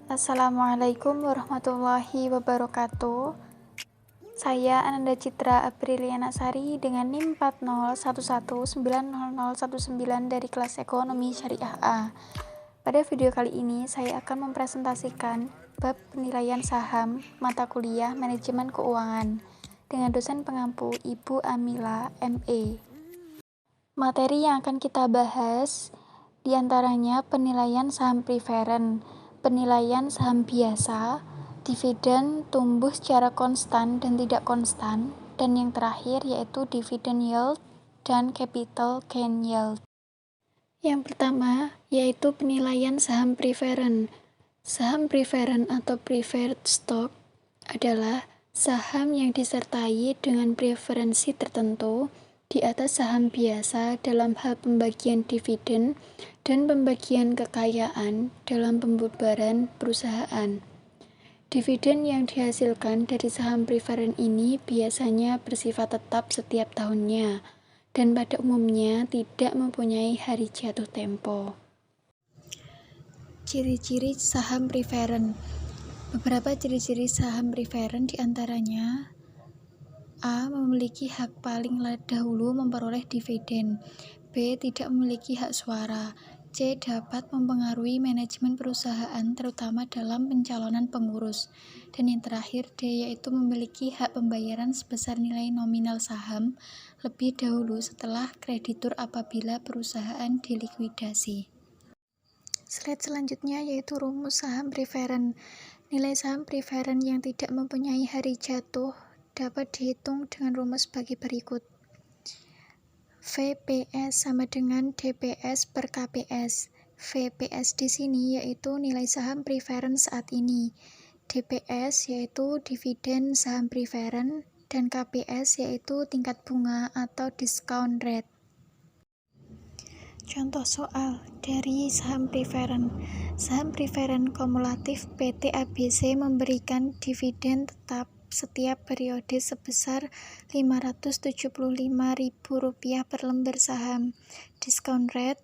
Assalamualaikum warahmatullahi wabarakatuh. Saya Ananda Citra Apriliana Sari dengan NIM 401190019 dari kelas Ekonomi Syariah A. Pada video kali ini saya akan mempresentasikan bab penilaian saham mata kuliah Manajemen Keuangan dengan dosen pengampu Ibu Amila ME. Materi yang akan kita bahas diantaranya penilaian saham preferen, penilaian saham biasa, dividen tumbuh secara konstan dan tidak konstan, dan yang terakhir yaitu dividen yield dan capital gain yield. Yang pertama yaitu penilaian saham preferen. Saham preferen atau preferred stock adalah saham yang disertai dengan preferensi tertentu di atas saham biasa dalam hal pembagian dividen dan pembagian kekayaan dalam pembubaran perusahaan. Dividen yang dihasilkan dari saham preferen ini biasanya bersifat tetap setiap tahunnya dan pada umumnya tidak mempunyai hari jatuh tempo. Ciri-ciri saham preferen. Beberapa ciri-ciri saham preferen diantaranya: A. Memiliki hak paling dahulu memperoleh dividen. B. Tidak memiliki hak suara. C. Dapat mempengaruhi manajemen perusahaan terutama dalam pencalonan pengurus. Dan yang terakhir D. Yaitu memiliki hak pembayaran sebesar nilai nominal saham lebih dahulu setelah kreditur apabila perusahaan dilikuidasi. Slide selanjutnya yaitu rumus saham preferen. Nilai saham preferen yang tidak mempunyai hari jatuh dapat dihitung dengan rumus bagi berikut. VPS sama dengan DPS per KPS. VPS di sini yaitu nilai saham preferen saat ini. DPS yaitu dividen saham preferen dan KPS yaitu tingkat bunga atau discount rate. Contoh soal dari saham preferen. Saham preferen kumulatif PT ABC memberikan dividen tetap setiap periode sebesar Rp575.000 per lembar saham. Discount rate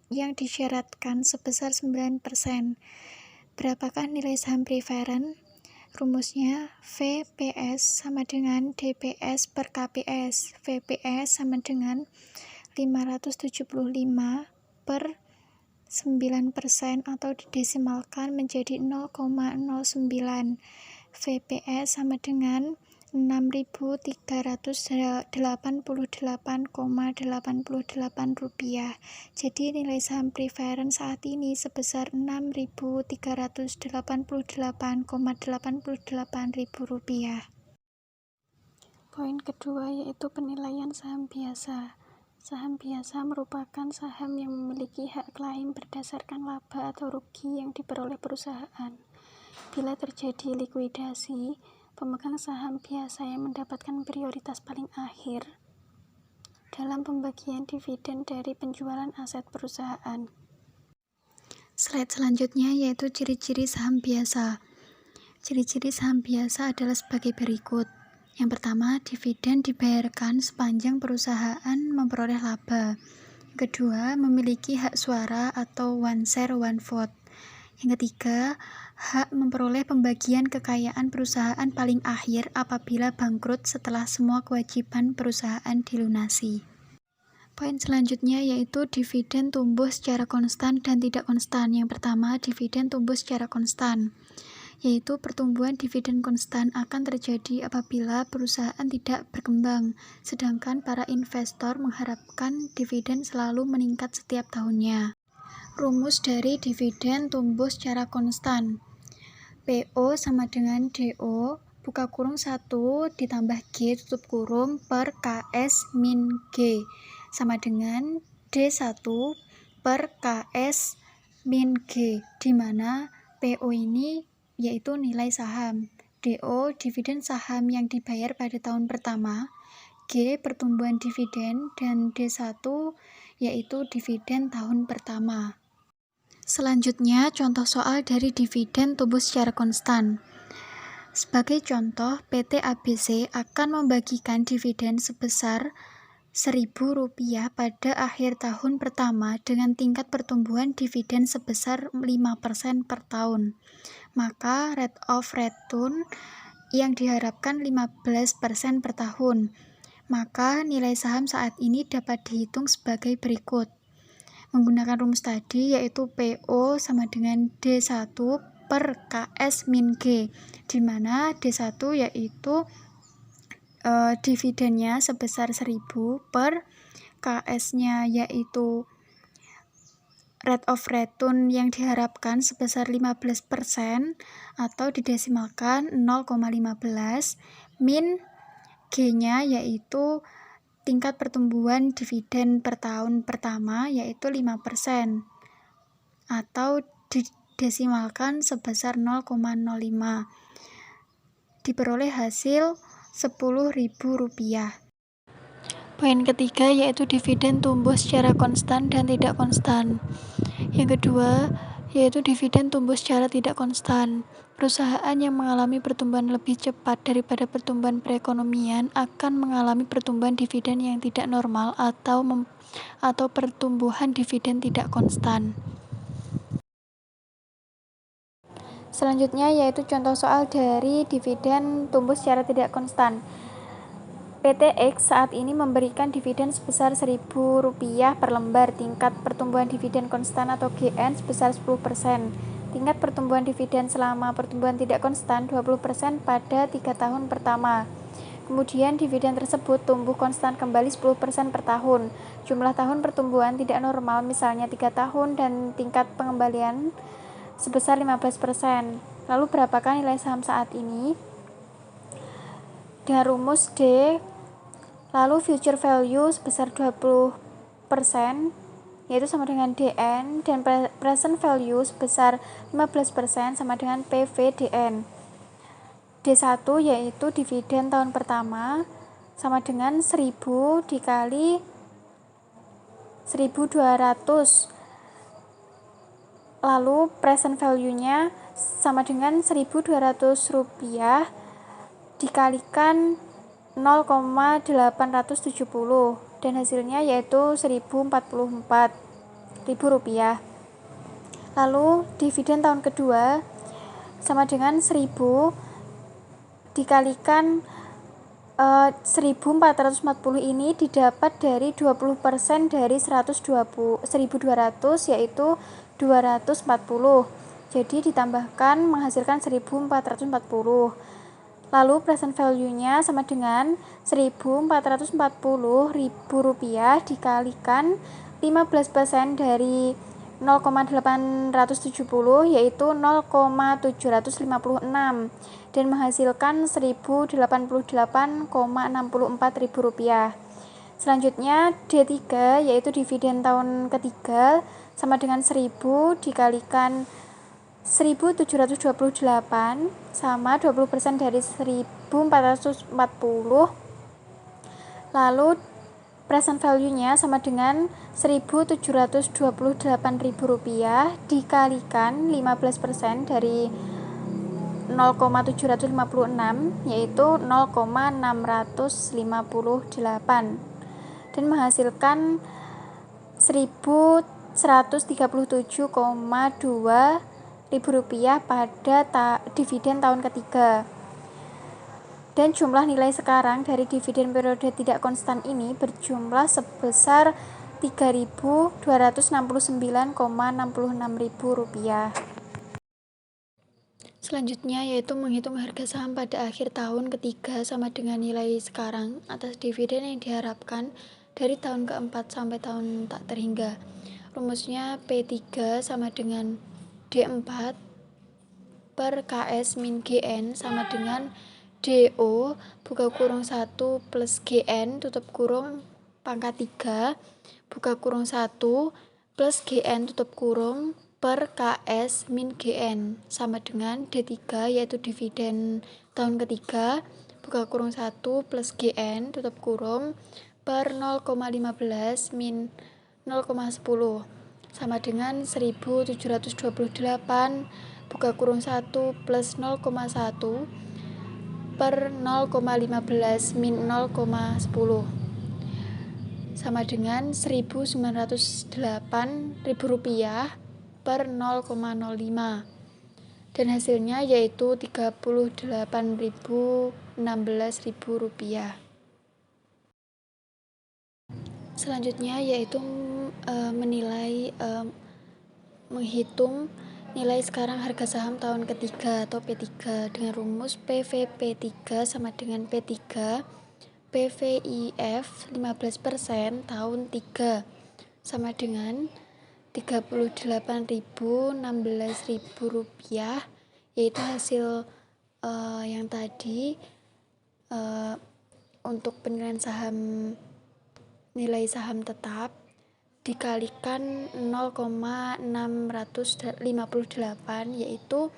yang disyaratkan sebesar 9%. Berapakah nilai saham preferen? Rumusnya VPS sama dengan DPS per KPS. VPS sama dengan 575 per 9% atau didesimalkan menjadi 0,09. VPS sama dengan Rp6.388,88. Jadi nilai saham preferen saat ini sebesar Rp6.388,88. Poin kedua yaitu penilaian saham biasa. Saham biasa merupakan saham yang memiliki hak klaim berdasarkan laba atau rugi yang diperoleh perusahaan. Bila terjadi likuidasi, pemegang saham biasa yang mendapatkan prioritas paling akhir dalam pembagian dividen dari penjualan aset perusahaan. Slide selanjutnya yaitu ciri-ciri saham biasa. Ciri-ciri saham biasa adalah sebagai berikut. Yang pertama, dividen dibayarkan sepanjang perusahaan memperoleh laba. Yang kedua, memiliki hak suara atau one share one vote. Yang ketiga, hak memperoleh pembagian kekayaan perusahaan paling akhir apabila bangkrut setelah semua kewajiban perusahaan dilunasi. Poin selanjutnya yaitu dividen tumbuh secara konstan dan tidak konstan. Yang pertama, dividen tumbuh secara konstan, yaitu pertumbuhan dividen konstan akan terjadi apabila perusahaan tidak berkembang, sedangkan para investor mengharapkan dividen selalu meningkat setiap tahunnya. Rumus dari dividen tumbuh secara konstan. PO sama dengan DO buka kurung 1 ditambah G tutup kurung per KS min G sama dengan D1 per KS min G, di mana PO ini yaitu nilai saham, DO dividen saham yang dibayar pada tahun pertama, G pertumbuhan dividen, dan D1 yaitu dividen tahun pertama. Selanjutnya, contoh soal dari dividen tumbuh secara konstan. Sebagai contoh, PT ABC akan membagikan dividen sebesar Rp1.000 pada akhir tahun pertama dengan tingkat pertumbuhan dividen sebesar 5% per tahun, maka rate of return yang diharapkan 15% per tahun. Maka nilai saham saat ini dapat dihitung sebagai berikut. Menggunakan rumus tadi, yaitu PO sama dengan D1 per KS min G, di mana D1 yaitu dividennya sebesar 1000 per KS-nya yaitu rate of return yang diharapkan sebesar 15% atau didesimalkan 0,15 min G-nya yaitu tingkat pertumbuhan dividen per tahun pertama yaitu 5% atau didesimalkan sebesar 0,05. Diperoleh hasil Rp10.000. Poin ketiga yaitu dividen tumbuh secara konstan dan tidak konstan. Yang kedua yaitu dividen tumbuh secara tidak konstan. Perusahaan yang mengalami pertumbuhan lebih cepat daripada pertumbuhan perekonomian akan mengalami pertumbuhan dividen yang tidak normal atau pertumbuhan dividen tidak konstan. Selanjutnya yaitu contoh soal dari dividen tumbuh secara tidak konstan. PT X saat ini memberikan dividen sebesar Rp1.000 per lembar, tingkat pertumbuhan dividen konstan atau GN sebesar 10%. Tingkat pertumbuhan dividen selama pertumbuhan tidak konstan 20% pada 3 tahun pertama. Kemudian dividen tersebut tumbuh konstan kembali 10% per tahun. Jumlah tahun pertumbuhan tidak normal misalnya 3 tahun dan tingkat pengembalian sebesar 15%. Lalu berapakah nilai saham saat ini? Dengan rumus D, lalu future value sebesar 20% yaitu sama dengan DN, dan present value sebesar 15% sama dengan PVDN. D1 yaitu dividen tahun pertama sama dengan 1000 dikali 1200, lalu present value-nya sama dengan Rp1.200 dikalikan 0,870 dan hasilnya yaitu Rp1.044. Lalu dividen tahun kedua sama dengan 1000 dikalikan 1440 ini didapat dari 20% dari 1200 yaitu 240. Jadi ditambahkan menghasilkan 1440. Lalu present value-nya sama dengan Rp1.440.000 dikalikan 15% dari 0,870 yaitu 0,756 dan menghasilkan Rp1.088,64. Selanjutnya D3 yaitu dividen tahun ketiga sama dengan 1000 dikalikan 1728 sama 20% dari 1440. Lalu present value-nya sama dengan Rp1.728.000 dikalikan 15% dari 0,756 yaitu 0,658 dan menghasilkan Rp1.137,2 pada dividen tahun ketiga. Dan jumlah nilai sekarang dari dividen periode tidak konstan ini berjumlah sebesar Rp3.269,66.000. Selanjutnya yaitu menghitung harga saham pada akhir tahun ketiga sama dengan nilai sekarang atas dividen yang diharapkan dari tahun keempat sampai tahun tak terhingga. Rumusnya P3 sama dengan D4 per KS min GN sama dengan DO buka kurung 1 plus GN tutup kurung pangkat 3 buka kurung 1 plus GN tutup kurung per KS min GN sama dengan D3 yaitu dividen tahun ketiga buka kurung 1 plus GN tutup kurung per 0,15 min 0,10 sama dengan 1728 buka kurung 1 plus 0,1 per 0,15 min 0,10. sama dengan Rp1.908.000 per 0,05, dan hasilnya yaitu Rp38.016.000. Selanjutnya yaitu menghitung nilai sekarang harga saham tahun ketiga atau P3 dengan rumus PVP3 sama dengan P3 PVIF 15% tahun 3 sama dengan Rp38.016.000, yaitu hasil yang tadi untuk penilaian nilai saham tetap dikalikan 0,658, yaitu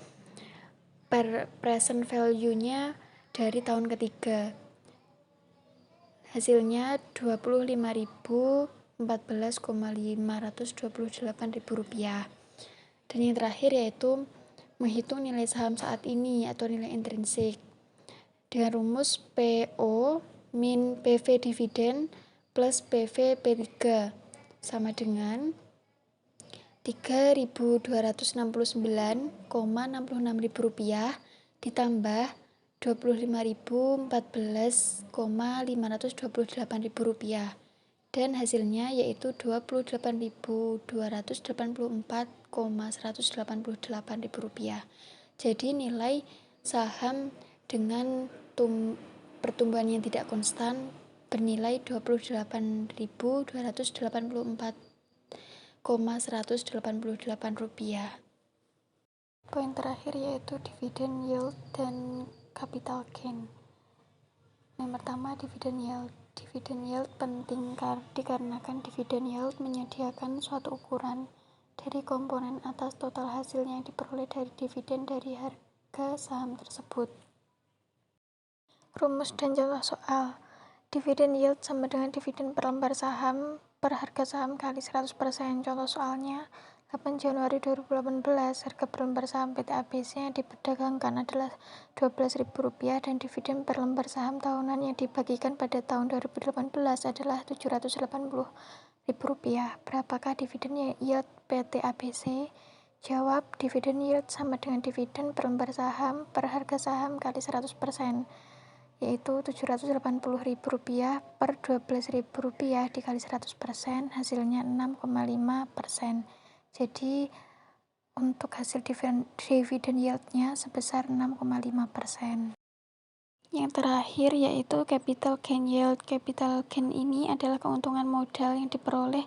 present value-nya dari tahun ketiga. Hasilnya Rp25.014,528.000. Dan yang terakhir yaitu menghitung nilai saham saat ini atau nilai intrinsik dengan rumus PO min PV dividen plus PV P3 sama dengan Rp3.269,66.000 ditambah Rp25.014,528.000, dan hasilnya yaitu Rp28.284,188.000. Jadi nilai saham dengan pertumbuhan yang tidak konstan bernilai Rp28.284,188.000. Poin terakhir yaitu dividen yield dan capital gain. Yang pertama, dividen yield. Dividen yield penting dikarenakan dividen yield menyediakan suatu ukuran dari komponen atas total hasil yang diperoleh dari dividen dari harga saham tersebut. Rumus dan contoh soal. Dividen yield sama dengan dividen per lembar saham per harga saham kali 100%. Contoh soalnya, 8 Januari 2018, harga per lembar saham PT ABC yang diperdagangkan adalah Rp12.000 dan dividen per lembar saham tahunan yang dibagikan pada tahun 2018 adalah Rp780.000. Berapakah dividen yield PT ABC? Jawab, dividen yield sama dengan dividen per lembar saham per harga saham kali 100%, yaitu Rp780.000 per Rp12.000 dikali 100%, hasilnya 6,5%. Jadi untuk hasil dividen yield-nya sebesar 6,5%. Yang terakhir yaitu capital gain yield. Capital gain ini adalah keuntungan modal yang diperoleh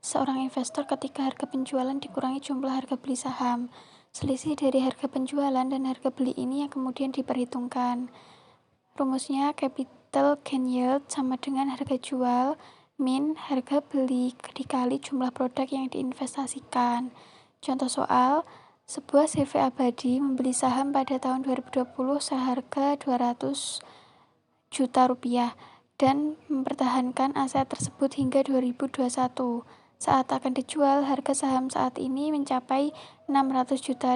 seorang investor ketika harga penjualan dikurangi jumlah harga beli saham. Selisih dari harga penjualan dan harga beli ini yang kemudian diperhitungkan. Rumusnya capital gain yield sama dengan harga jual min harga beli dikali jumlah produk yang diinvestasikan. Contoh soal, sebuah CV abadi membeli saham pada tahun 2020 seharga Rp200 juta dan mempertahankan aset tersebut hingga 2021. Saat akan dijual, harga saham saat ini mencapai Rp600 juta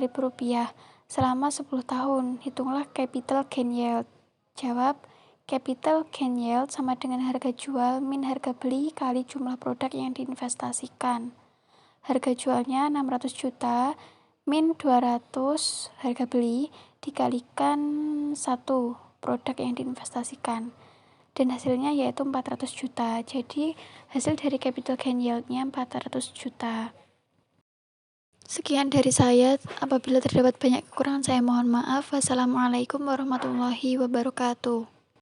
selama 10 tahun. Hitunglah capital gain yield. Jawab, capital gain yield sama dengan harga jual min harga beli kali jumlah produk yang diinvestasikan. Harga jualnya Rp600 juta min 200 harga beli dikalikan 1 produk yang diinvestasikan. Dan hasilnya yaitu Rp400 juta. Jadi hasil dari capital gain yield-nya Rp400 juta. Sekian dari saya. Apabila terdapat banyak kekurangan, saya mohon maaf. Wassalamualaikum warahmatullahi wabarakatuh.